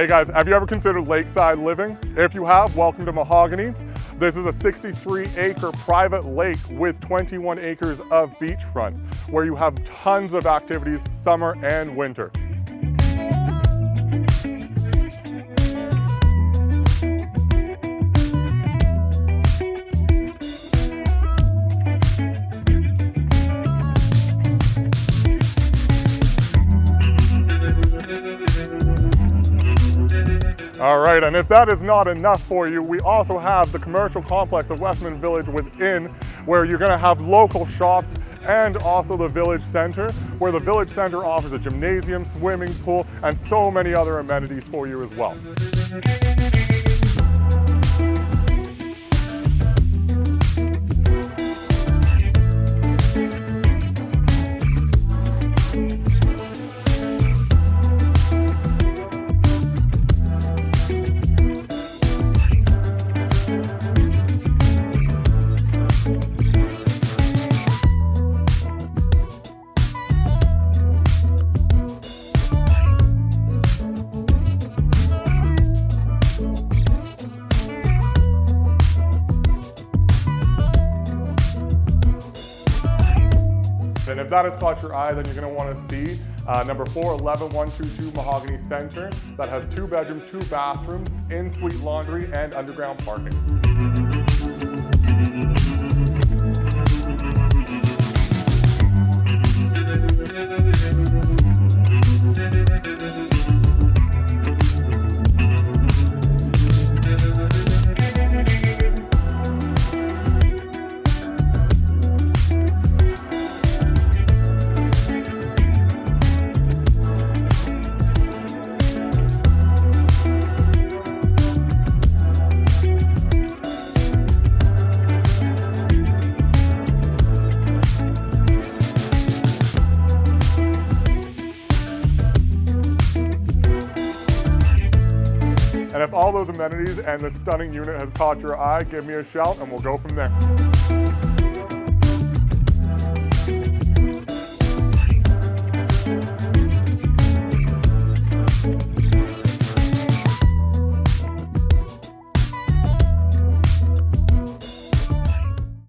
Hey guys, have you ever considered lakeside living? If you have, welcome to Mahogany. This is a 63-acre private lake with 21 acres of beachfront, where you have tons of activities summer and winter. All right, and if that is not enough for you, we also have the commercial complex of WESTMAN Village within, where you're going to have local shops and also the village center, where the village center offers a gymnasium, swimming pool, and so many other amenities for you as well. And if that has caught your eye, then you're going to want to see number 4, 11122 Mahogany Center, that has 2 bedrooms, 2 bathrooms, in-suite laundry, and underground parking. And if all those amenities and this stunning unit has caught your eye, give me a shout and we'll go from there.